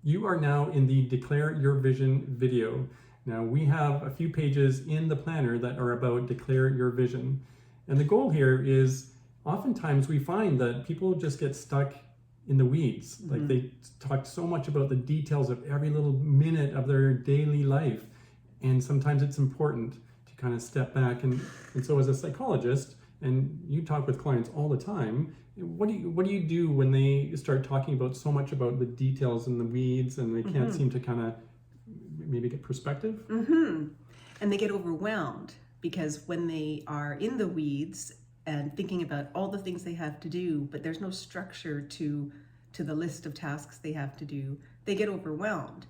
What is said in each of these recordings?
You are now in the Declare Your Vision video. Now we have a few pages in the planner that are about Declare Your Vision. And the goal here is oftentimes we find that people just get stuck in the weeds. Like they talk so much about the details of every little minute of their daily life. And sometimes it's important to kind of step back. And so as a psychologist, and you talk with clients all the time, what do you do when they start talking about so much about the details and the weeds and they can't seem to kind of maybe get perspective? And they get overwhelmed because when they are in the weeds and thinking about all the things they have to do, but there's no structure to the list of tasks they have to do, they get overwhelmed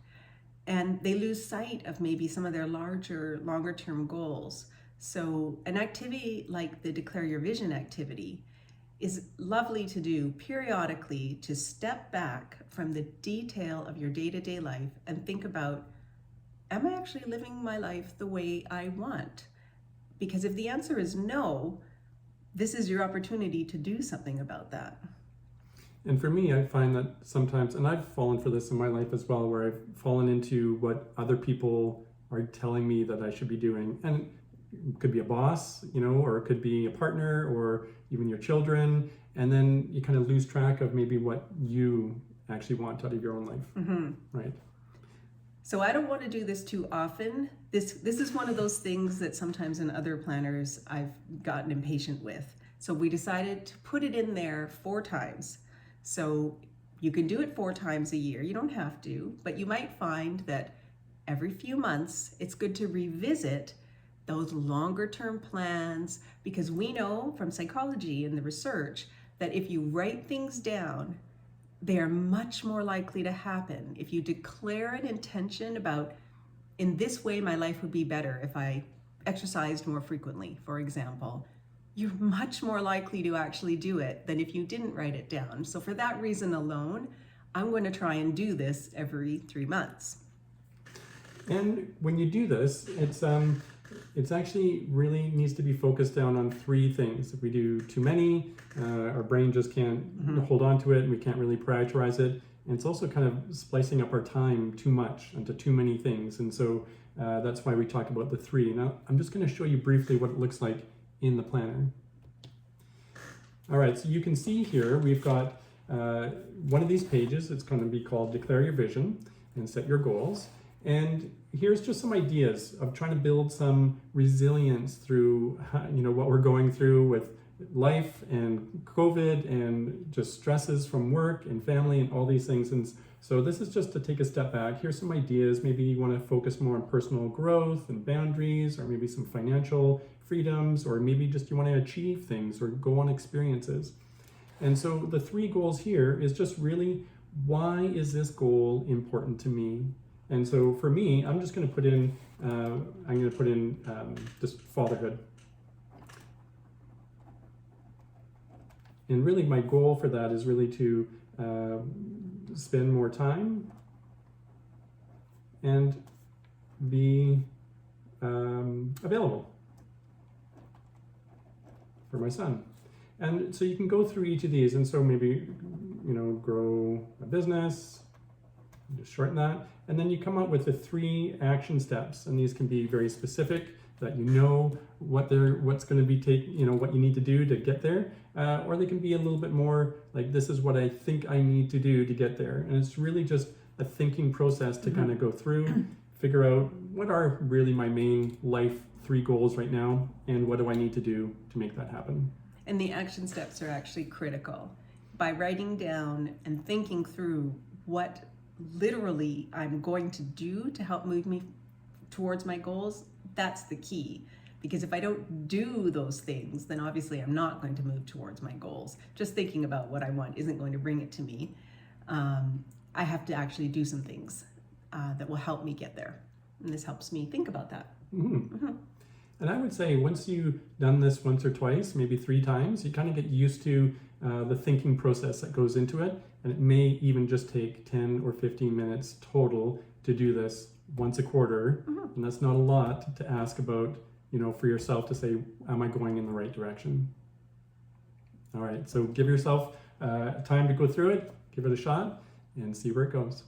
and they lose sight of maybe some of their longer term goals. So an activity like the Declare Your Vision activity is lovely to do periodically, to step back from the detail of your day-to-day life and think about, am I actually living my life the way I want? Because if the answer is no, this is your opportunity to do something about that. And for me, I find that sometimes, and I've fallen for this in my life as well, where I've fallen into what other people are telling me that I should be doing. And it could be a boss, or it could be a partner or even your children. And then you kind of lose track of maybe what you actually want out of your own life, right? So I don't want to do this too often. This is one of those things that sometimes in other planners I've gotten impatient with. So we decided to put it in there 4 times. So you can do it 4 times a year. You don't have to, but you might find that every few months it's good to revisit those longer term plans, because we know from psychology and the research that if you write things down, they are much more likely to happen. If you declare an intention about, in this way my life would be better if I exercised more frequently, for example, you're much more likely to actually do it than if you didn't write it down. So for that reason alone, I'm going to try and do this every 3 months. And when you do this, it's actually really needs to be focused down on 3 things. If we do too many, our brain just can't hold on to it, and we can't really prioritize it. And it's also kind of splicing up our time too much into too many things. And so that's why we talk about the 3. Now, I'm just going to show you briefly what it looks like in the planner. All right, so you can see here we've got one of these pages. It's going to be called Declare Your Vision and Set Your Goals. And here's just some ideas of trying to build some resilience through, what we're going through with life and COVID and just stresses from work and family and all these things. And so this is just to take a step back. Here's some ideas. Maybe you want to focus more on personal growth and boundaries, or maybe some financial freedoms, or maybe just you want to achieve things or go on experiences. And so the 3 goals here is just really, why is this goal important to me? And so for me, I'm just going to put in, just fatherhood. And really my goal for that is really to spend more time and be available for my son. And so you can go through each of these, and so maybe, grow a business, just shorten that, and then you come up with the 3 action steps, and these can be very specific, that what's going to be what you need to do to get there, or they can be a little bit more like, this is what I think I need to do to get there. And it's really just a thinking process to kind of go through, figure out what are really my main life 3 goals right now, and what do I need to do to make that happen. And the action steps are actually critical. By writing down and thinking through what literally I'm going to do to help move me towards my goals, that's the key. Because if I don't do those things, then obviously I'm not going to move towards my goals. Just thinking about what I want isn't going to bring it to me. I have to actually do some things that will help me get there. And this helps me think about that. And I would say once you've done this once or twice, maybe 3 times, you kind of get used to the thinking process that goes into it. And it may even just take 10 or 15 minutes total to do this once a quarter. And that's not a lot to ask about, for yourself to say, am I going in the right direction? All right, so give yourself time to go through it, give it a shot, and see where it goes.